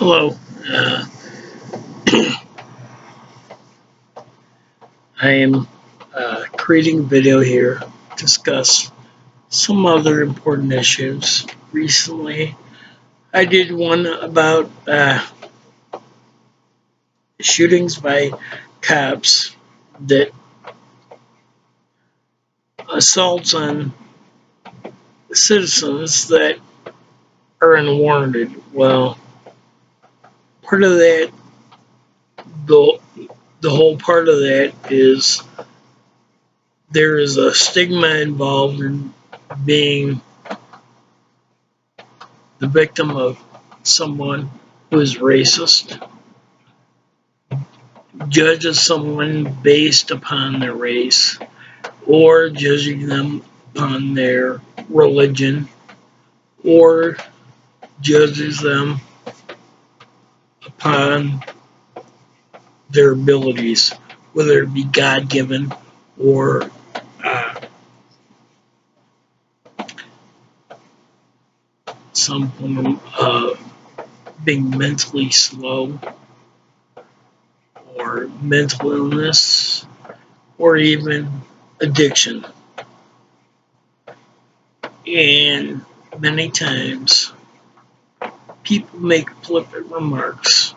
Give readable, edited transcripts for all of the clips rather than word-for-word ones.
Hello. I am creating a video here to discuss some other important issues. Recently, I did one about shootings by cops that assaults on citizens that are unwarranted. Well, part of that, the, the whole part of that is there is a stigma involved in being the victim of someone who is racist, judges someone based upon their race, or judging them on their religion, or judges them upon their abilities, whether it be God given or some form of being mentally slow or mental illness or even addiction. And many times people make flippant remarks.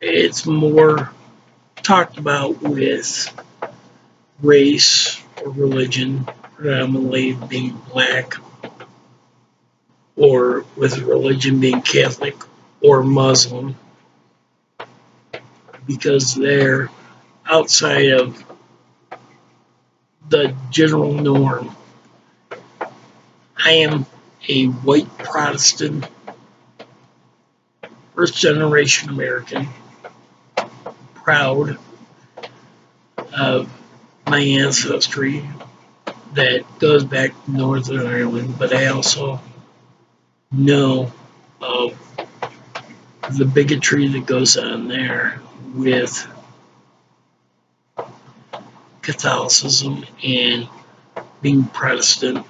It's more talked about with race or religion, predominantly being black, or with religion being Catholic or Muslim, because they're outside of the general norm. I am a white Protestant, first generation American, proud of my ancestry that goes back to Northern Ireland, but I also know of the bigotry that goes on there with Catholicism and being Protestant.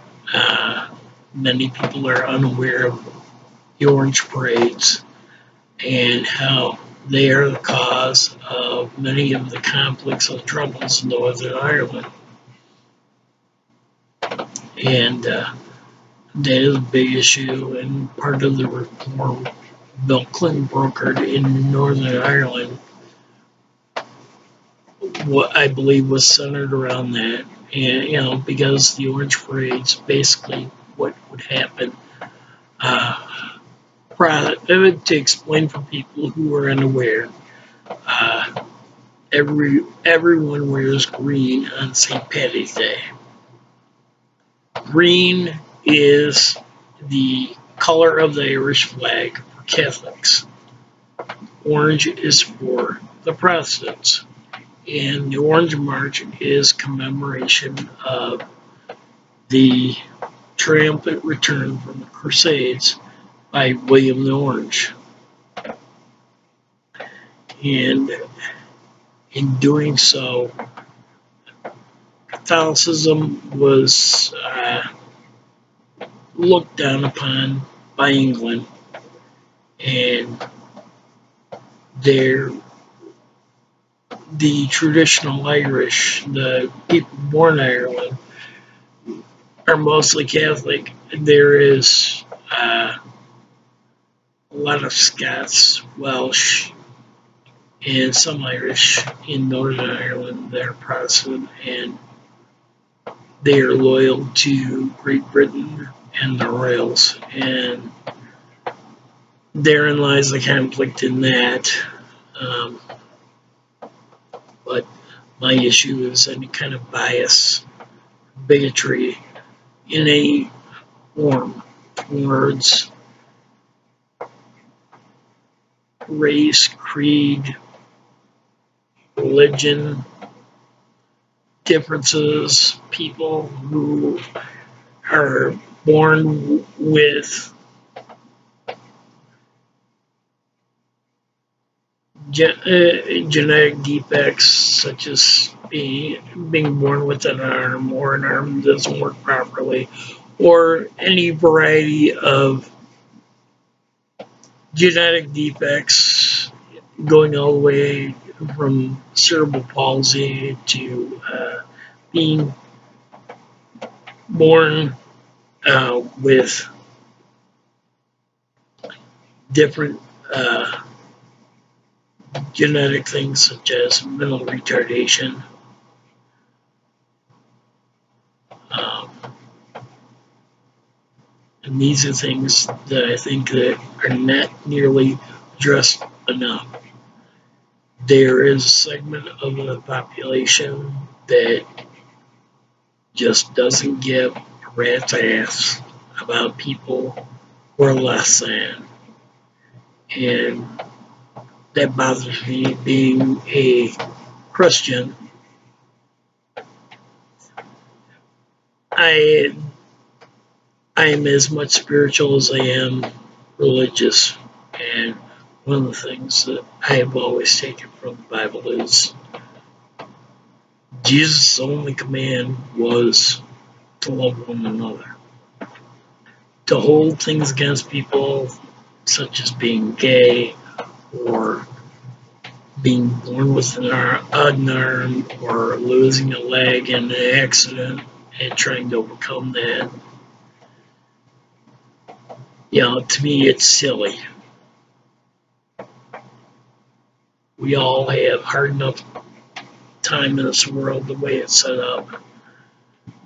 Many people are unaware of the Orange Parades and how they are the cause of many of the conflicts and troubles in Northern Ireland. And that is a big issue and part of the reform Bill Clinton brokered in Northern Ireland. What I believe was centered around that, and because the Orange Parades, basically what would happen. To explain for people who are unaware, everyone wears green on St. Paddy's Day. Green is the color of the Irish flag for Catholics. Orange is for the Protestants. And the Orange March is commemoration of the triumphant return from the Crusades by William the Orange. And in doing so, Catholicism was looked down upon by England, and the traditional Irish, the people born in Ireland, are mostly Catholic. There is a lot of Scots, Welsh, and some Irish in Northern Ireland that are Protestant, and they are loyal to Great Britain and the Royals. And therein lies the conflict in that. But my issue is any kind of bias, bigotry in any form towards race, creed, religion, differences, people who are born with genetic defects, such as being born with an arm, or an arm that doesn't work properly, or any variety of genetic defects going all the way from cerebral palsy to being born with different genetic things such as mental retardation. Um, and these are things that I think that are not nearly addressed enough. There is a segment of the population that just doesn't give a rat's ass about people who are less than. And that bothers me being a Christian. I I am as much spiritual as I am religious. And one of the things that I have always taken from the Bible is Jesus' only command was to love one another, to hold things against people such as being gay or being born with an arm or losing a leg in an accident and trying to overcome that. To me, it's silly. We all have hard enough time in this world the way it's set up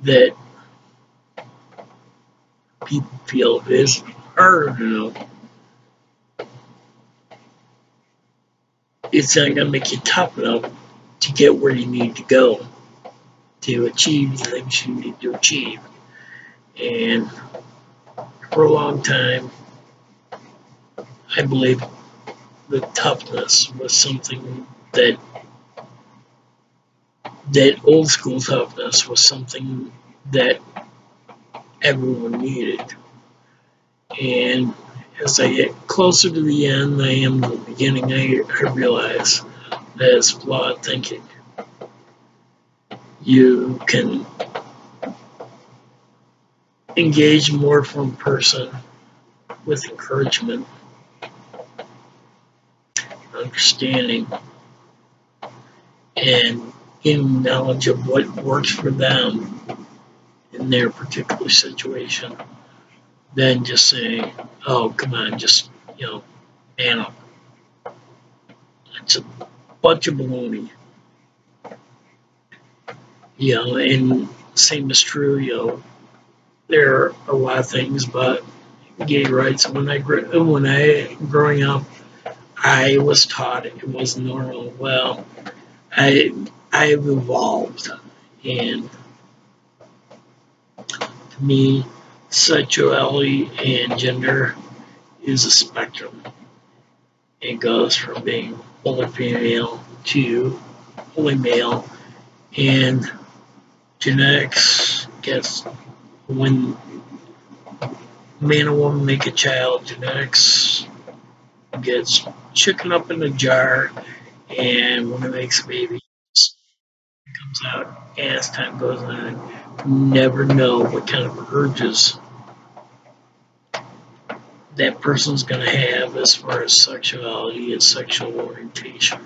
that people feel it is hard enough. It's not going to make you tough enough to get where you need to go to achieve the things you need to achieve. And for a long time, I believe the toughness was something that old school toughness was something that everyone needed. And as I get closer to the end than I am to the beginning, I realize that it's flawed thinking. You can engage more from a person with encouragement, understanding, and getting knowledge of what works for them in their particular situation than just saying, oh, come on, just, man up. It's a bunch of baloney. And same is true, there are a lot of things about gay rights. When I growing up, I was taught it was normal. Well, I've evolved, and to me, sexuality and gender is a spectrum. It goes from being fully female to fully male, and genetics gets when man and woman make a child, genetics gets chicken up in a jar, and when it makes a baby, it comes out as time goes on. You never know what kind of urges that person's going to have as far as sexuality and sexual orientation.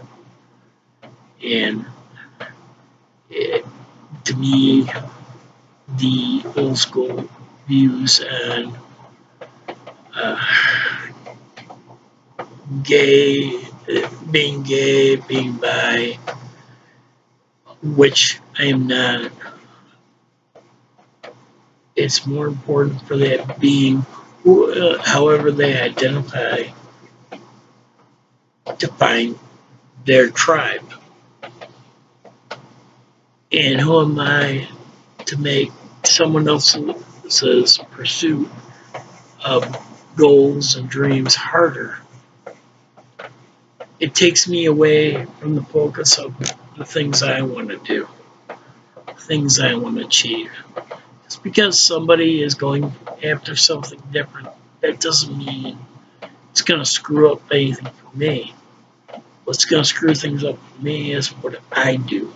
And to me, the old school views on gay, being bi, which I am not. It's more important for that being, however they identify, to find their tribe. And who am I to make someone else's pursuit of goals and dreams harder? It takes me away from the focus of the things I want to do, things I want to achieve. Just because somebody is going after something different, that doesn't mean it's going to screw up anything for me. What's going to screw things up for me is what I do,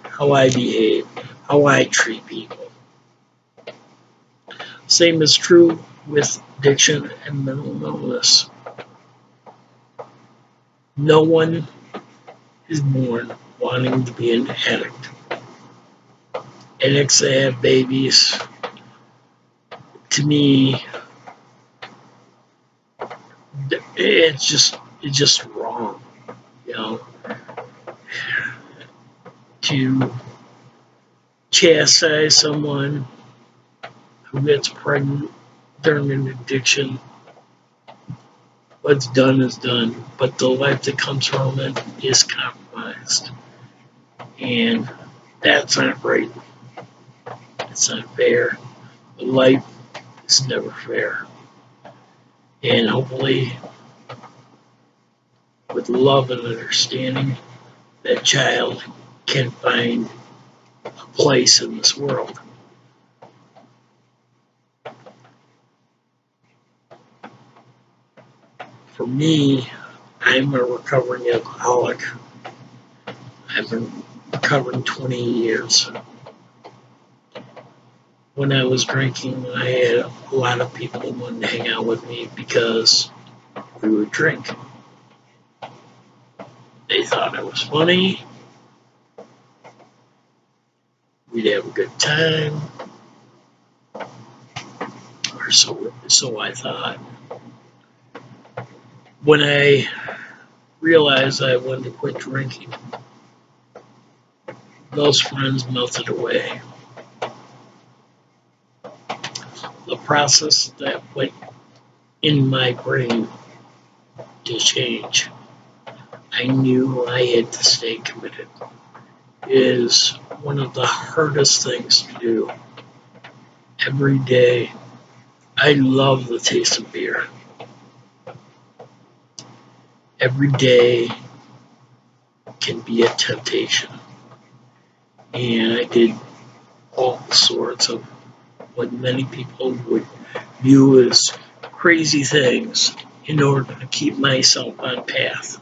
how I behave, how I treat people. Same is true with addiction and mental illness. No one is born wanting to be an addict. Addicts that have babies, to me, it's just wrong, you know, to chastise someone who gets pregnant during an addiction. What's done is done, but the life that comes from it is compromised. And that's not right. It's not fair. Life is never fair. And hopefully, with love and understanding, that child can find a place in this world. For me, I'm a recovering alcoholic. I've been recovering 20 years. When I was drinking, I had a lot of people who wanted to hang out with me because we would drink. They thought it was funny. We'd have a good time. Or so I thought. When I realized I wanted to quit drinking, those friends melted away. The process that went in my brain to change, I knew I had to stay committed. It is one of the hardest things to do. Every day, I love the taste of beer. Every day can be a temptation. And I did all sorts of what many people would view as crazy things in order to keep myself on path.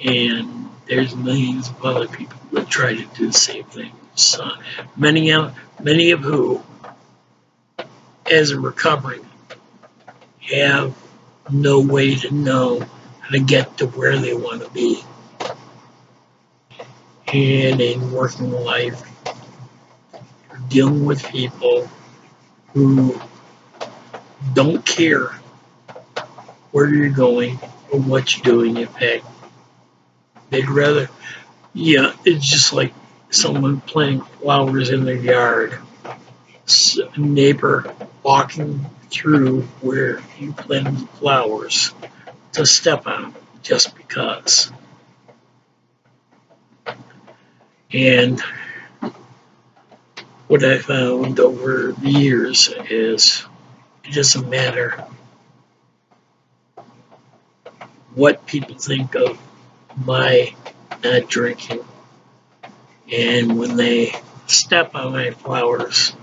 And there's millions of other people that try to do the same thing. So many of who, as a recovering, have no way to know how to get to where they want to be. And in working life, you're dealing with people who don't care where you're going or what you're doing. In fact, they'd rather, it's just like someone planting flowers in their yard, a neighbor walking through where you planted flowers to step on just because. And what I found over the years is it doesn't matter what people think of my not drinking. And when they step on my flowers,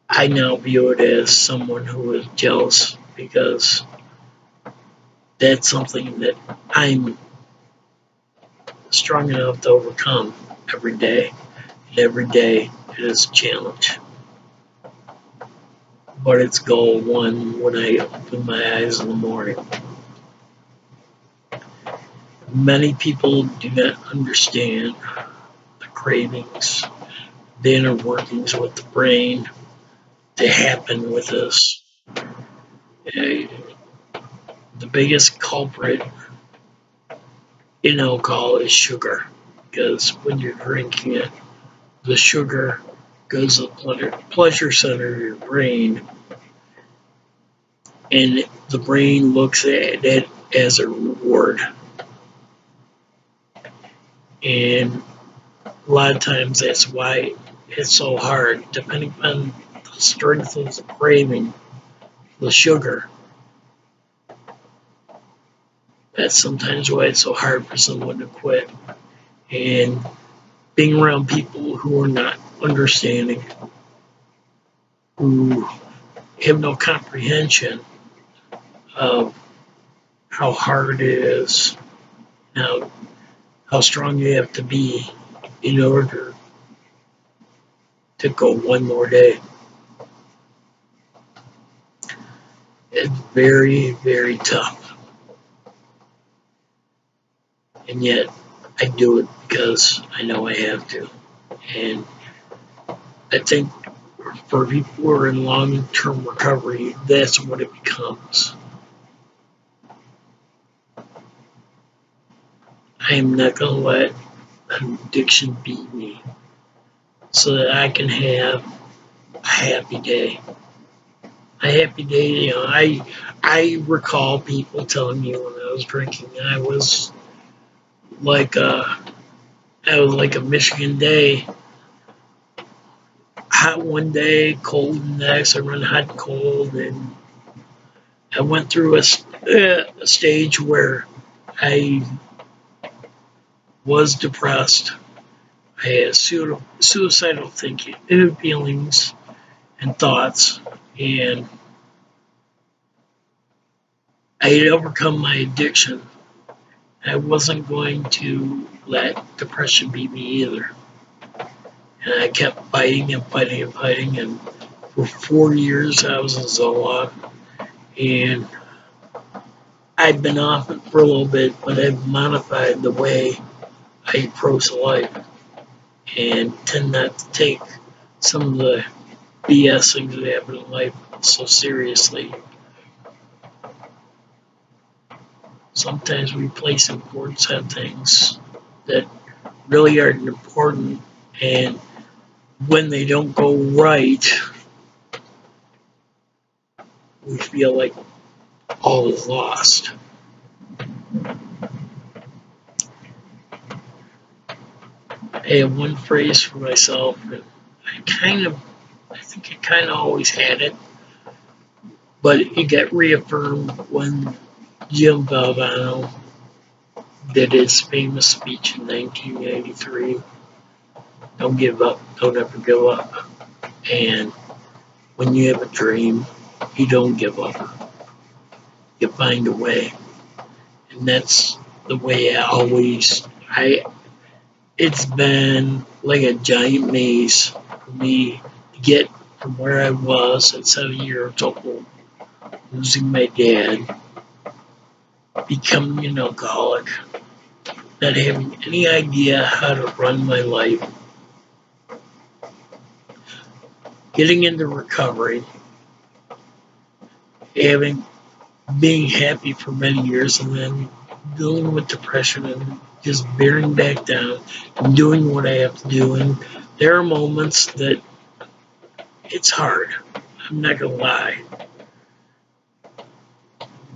I now view it as someone who is jealous because that's something that I'm strong enough to overcome every day. And every day it is a challenge. But it's goal one when I open my eyes in the morning. Many people do not understand the cravings, the inner workings with the brain that happen with us. The biggest culprit in alcohol is sugar, because when you're drinking it, the sugar goes to the pleasure center of your brain, and the brain looks at it as a reward. And a lot of times that's why it's so hard, depending on the strength of the craving, the sugar. That's sometimes why it's so hard for someone to quit. And being around people who are not understanding, who have no comprehension of how hard it is, how strong you have to be in order to go one more day. It's very, very tough. And yet, I do it because I know I have to. And I think for people who are in long-term recovery, that's what it becomes. I am not going to let an addiction beat me so that I can have a happy day. A happy day, you know, I recall people telling me when I was drinking, I was like a Michigan day. Hot one day, cold the next. I run hot and cold, and I went through a stage where I was depressed. I had suicidal thinking, feelings, and thoughts, and I had overcome my addiction. I wasn't going to let depression beat me either. And I kept fighting and fighting and fighting, and for 4 years I was in Zoloft, and I've been off it for a little bit, but I've modified the way I approach life and tend not to take some of the BS things that happen in life so seriously. Sometimes we place importance on things that really aren't important, and when they don't go right, we feel like all is lost. I have one phrase for myself, and I think I kind of always had it, but it got reaffirmed when Jim Valvano did his famous speech in 1993. Don't give up, don't ever give up. And when you have a dream, you don't give up. You find a way. And that's the way it's been like a giant maze for me to get from where I was at 7 years old, losing my dad, becoming an alcoholic, not having any idea how to run my life, getting into recovery, being happy for many years, and then dealing with depression and just bearing back down and doing what I have to do. And there are moments that it's hard. I'm not gonna lie,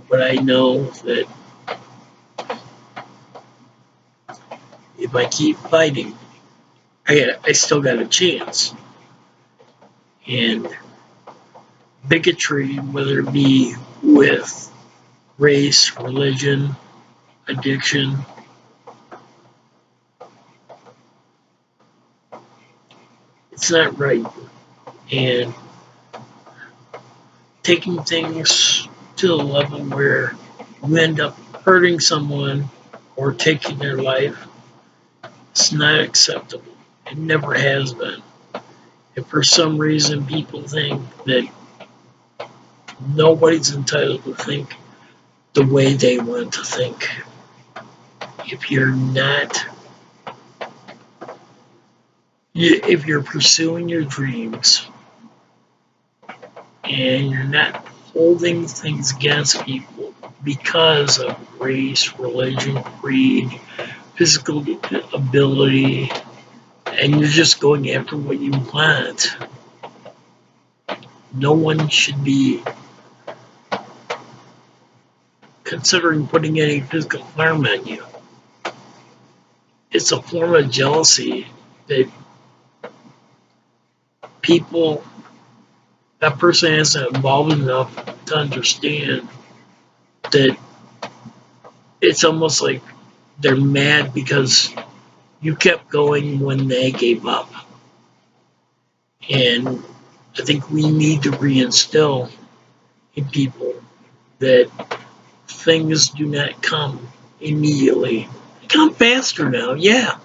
but I know that if I keep fighting, I still got a chance. And bigotry, whether it be with race, religion, addiction, it's not right. And taking things to the level where you end up hurting someone or taking their life, it's not acceptable. It never has been. If for some reason people think that nobody's entitled to think the way they want to think, if you're pursuing your dreams and you're not holding things against people because of race, religion, creed, physical ability, and you're just going after what you want, no one should be considering putting any physical harm on you. It's a form of jealousy that that person isn't involved enough to understand that it's almost like they're mad because you kept going when they gave up. And I think we need to reinstill in people that things do not come immediately. They come faster now, yeah.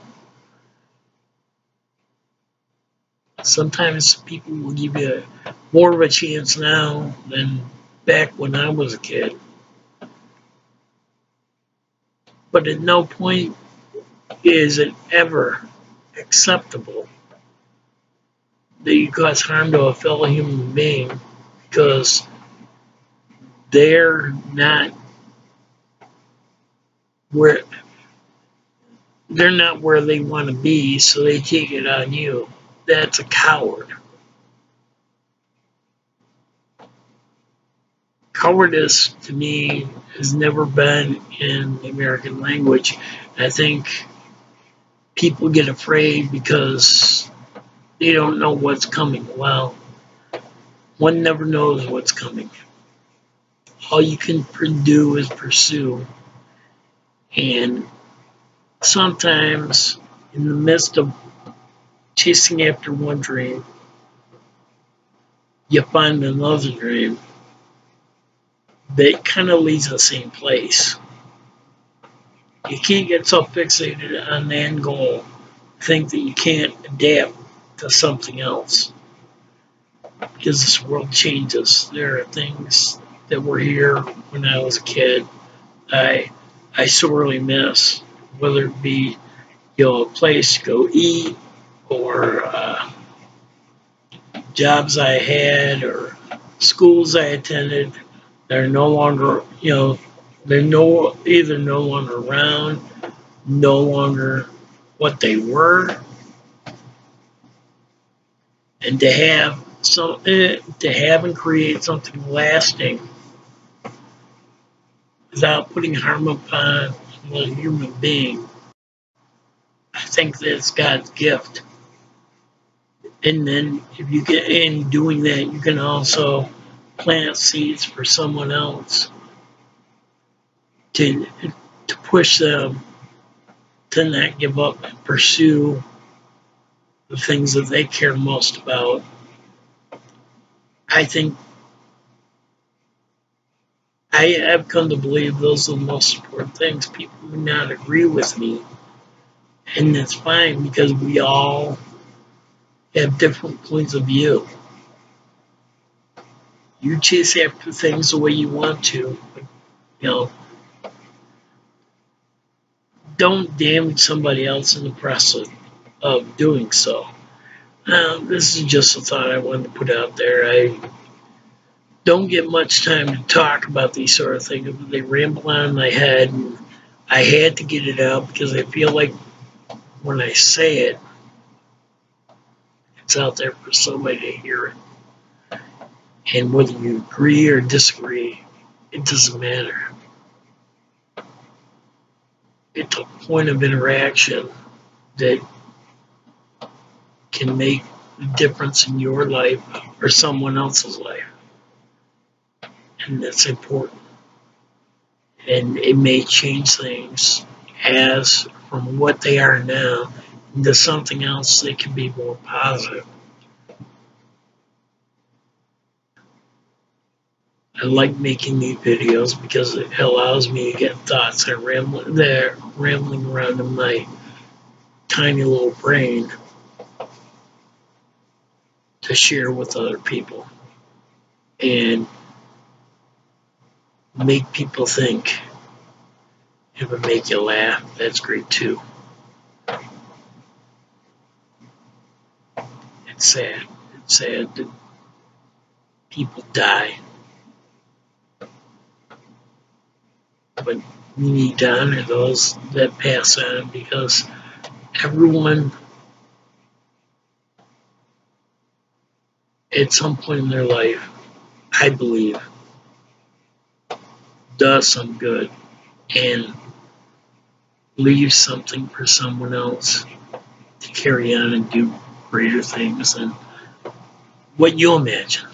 Sometimes people will give you more of a chance now than back when I was a kid. But at no point is it ever acceptable that you cause harm to a fellow human being because they're not where they want to be, so they take it on you. That's a coward. Cowardice to me has never been in the American language. I think people get afraid because they don't know what's coming. Well, one never knows what's coming. All you can do is pursue. And sometimes, in the midst of chasing after one dream, you find another dream that kind of leads the same place. You can't get so fixated on the end goal, think that you can't adapt to something else. Because this world changes. There are things that were here when I was a kid I sorely miss, whether it be a place to go eat or jobs I had or schools I attended. They're no longer, they're either no longer around, no longer what they were, and to have and create something lasting without putting harm upon another human being, I think that's God's gift. And then if you get in doing that, you can also plant seeds for someone else to push them to not give up and pursue the things that they care most about. I think I have come to believe those are the most important things. People may not agree with me, and that's fine because we all have different points of view. You chase after things the way you want to, but, don't damage somebody else in the process of doing so. This is just a thought I wanted to put out there. I don't get much time to talk about these sort of things, but they ramble on in my head, and I had to get it out because I feel like when I say it, it's out there for somebody to hear it. And whether you agree or disagree, it doesn't matter. It's a point of interaction that can make a difference in your life or someone else's life. And that's important. And it may change things as from what they are now into something else that can be more positive. I like making these videos because it allows me to get thoughts that are rambling around in my tiny little brain to share with other people and make people think. If it make you laugh, that's great too. It's sad. It's sad that people die. But we need to honor those that pass on because everyone at some point in their life, I believe, does some good and leaves something for someone else to carry on and do greater things than what you imagine.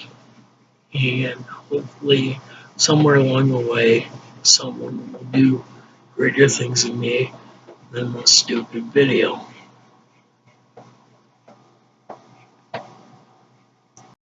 And hopefully, somewhere along the way, someone will do greater things than me than this stupid video.